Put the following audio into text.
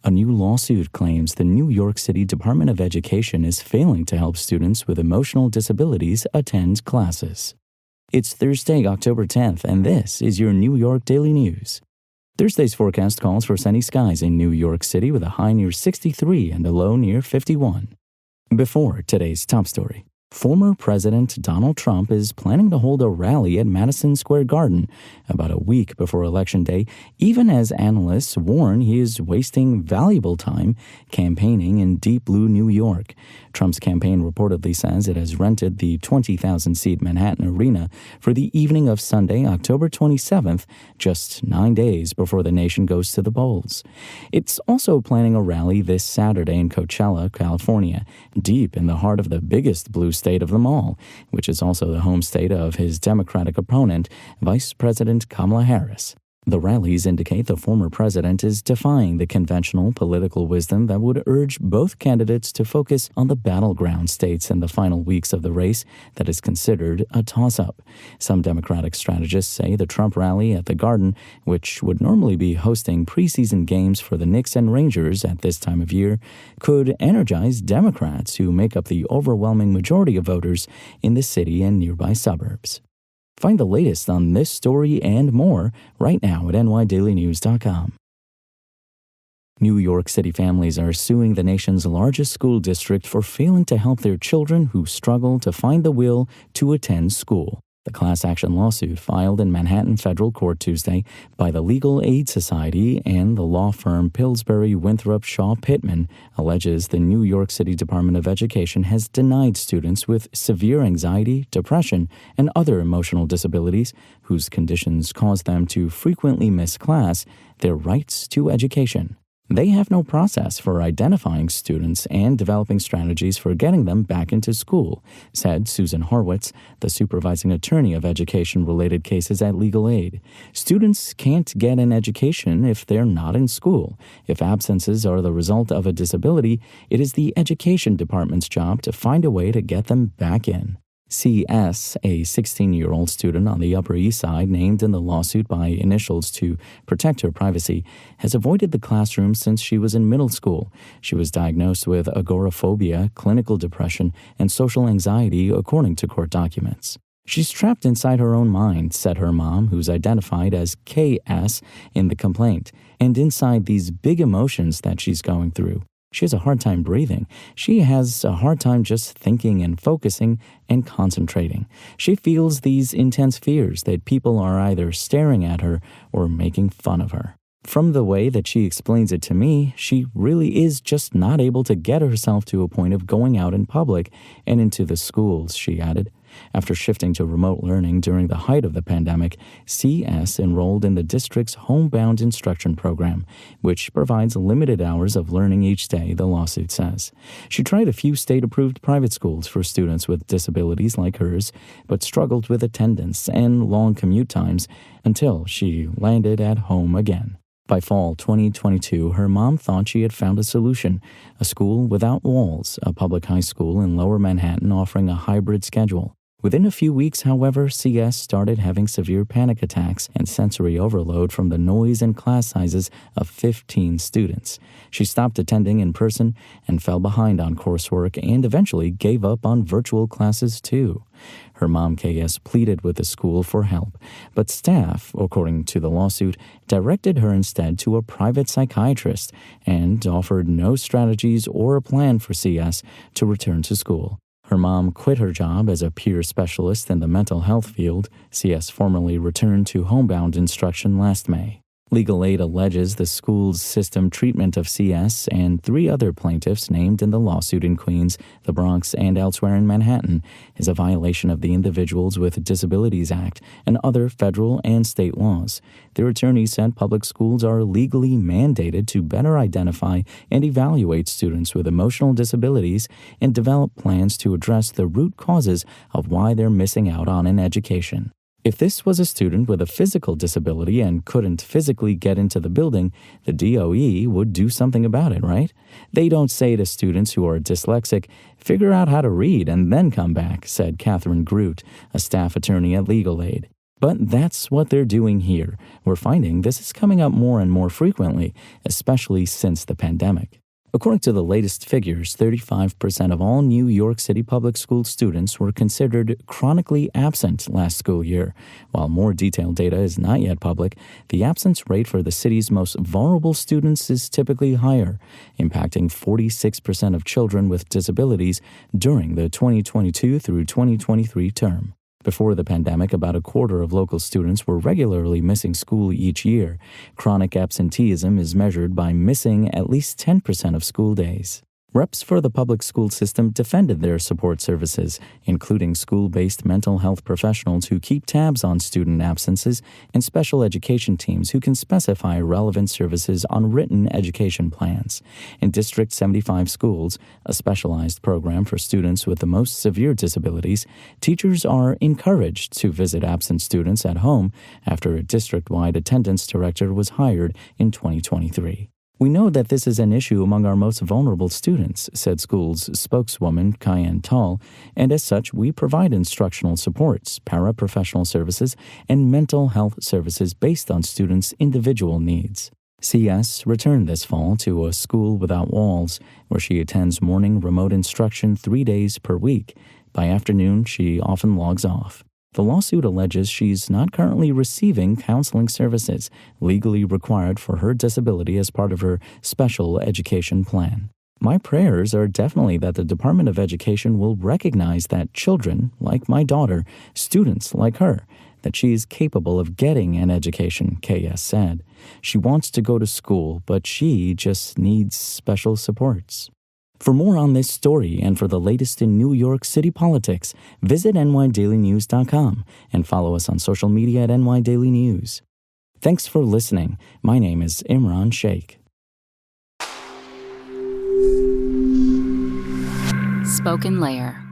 A new lawsuit claims the New York City Department of Education is failing to help students with emotional disabilities attend classes. It's Thursday, October 10th, and this is your New York Daily News. Thursday's forecast calls for sunny skies in New York City with a high near 63 and a low near 51. Before today's top story, former President Donald Trump is planning to hold a rally at Madison Square Garden about a week before Election Day, even as analysts warn he is wasting valuable time campaigning in deep blue New York. Trump's campaign reportedly says it has rented the 20,000-seat Manhattan Arena for the evening of Sunday, October 27th, just 9 days before the nation goes to the polls. It's also planning a rally this Saturday in Coachella, California, deep in the heart of the biggest blue state of them all, which is also the home state of his Democratic opponent, Vice President Kamala Harris. The rallies indicate the former president is defying the conventional political wisdom that would urge both candidates to focus on the battleground states in the final weeks of the race that is considered a toss-up. Some Democratic strategists say the Trump rally at the Garden, which would normally be hosting preseason games for the Knicks and Rangers at this time of year, could energize Democrats who make up the overwhelming majority of voters in the city and nearby suburbs. Find the latest on this story and more right now at nydailynews.com. New York City families are suing the nation's largest school district for failing to help their children who struggle to find the will to attend school. The class action lawsuit filed in Manhattan Federal Court Tuesday by the Legal Aid Society and the law firm Pillsbury Winthrop Shaw Pittman alleges the New York City Department of Education has denied students with severe anxiety, depression, and other emotional disabilities whose conditions cause them to frequently miss class their rights to education. They have no process for identifying students and developing strategies for getting them back into school, said Susan Horwitz, the supervising attorney of education-related cases at Legal Aid. Students can't get an education if they're not in school. If absences are the result of a disability, it is the education department's job to find a way to get them back in. C.S., a 16-year-old student on the Upper East Side named in the lawsuit by initials to protect her privacy, has avoided the classroom since she was in middle school. She was diagnosed with agoraphobia, clinical depression, and social anxiety, according to court documents. She's trapped inside her own mind, said her mom, who's identified as K.S. in the complaint, and inside these big emotions that she's going through. She has a hard time breathing. She has a hard time just thinking and focusing and concentrating. She feels these intense fears that people are either staring at her or making fun of her. From the way that she explains it to me, she really is just not able to get herself to a point of going out in public and into the schools, she added. After shifting to remote learning during the height of the pandemic, C.S. enrolled in the district's homebound instruction program, which provides limited hours of learning each day, the lawsuit says. She tried a few state-approved private schools for students with disabilities like hers, but struggled with attendance and long commute times until she landed at home again. By fall 2022, her mom thought she had found a solution, a school without walls, a public high school in Lower Manhattan offering a hybrid schedule. Within a few weeks, however, C.S. started having severe panic attacks and sensory overload from the noise and class sizes of 15 students. She stopped attending in person and fell behind on coursework and eventually gave up on virtual classes too. Her mom, K.S., pleaded with the school for help, but staff, according to the lawsuit, directed her instead to a private psychiatrist and offered no strategies or a plan for C.S. to return to school. Her mom quit her job as a peer specialist in the mental health field. C.S. formally returned to homebound instruction last May. Legal Aid alleges the school's system treatment of C.S. and 3 other plaintiffs named in the lawsuit in Queens, the Bronx, and elsewhere in Manhattan is a violation of the Individuals with Disabilities Act and other federal and state laws. Their attorneys said public schools are legally mandated to better identify and evaluate students with emotional disabilities and develop plans to address the root causes of why they're missing out on an education. If this was a student with a physical disability and couldn't physically get into the building, the DOE would do something about it, right? They don't say to students who are dyslexic, figure out how to read and then come back, said Catherine Groot, a staff attorney at Legal Aid. But that's what they're doing here. We're finding this is coming up more and more frequently, especially since the pandemic. According to the latest figures, 35% of all New York City public school students were considered chronically absent last school year. While more detailed data is not yet public, the absence rate for the city's most vulnerable students is typically higher, impacting 46% of children with disabilities during the 2022 through 2023 term. Before the pandemic, about a quarter of local students were regularly missing school each year. Chronic absenteeism is measured by missing at least 10% of school days. Reps for the public school system defended their support services, including school-based mental health professionals who keep tabs on student absences and special education teams who can specify relevant services on written education plans. In District 75 schools, a specialized program for students with the most severe disabilities, teachers are encouraged to visit absent students at home after a district-wide attendance director was hired in 2023. We know that this is an issue among our most vulnerable students, said school's spokeswoman Kyan Tall, and as such, we provide instructional supports, paraprofessional services, and mental health services based on students' individual needs. CS returned this fall to a school without walls, where she attends morning remote instruction 3 days per week. By afternoon, she often logs off. The lawsuit alleges she's not currently receiving counseling services legally required for her disability as part of her special education plan. My prayers are definitely that the Department of Education will recognize that children, like my daughter, students like her, that she is capable of getting an education, KS said. She wants to go to school, but she just needs special supports. For more on this story and for the latest in New York City politics, visit nydailynews.com and follow us on social media at nydailynews. Thanks for listening. My name is Imran Sheikh. Spoken Layer.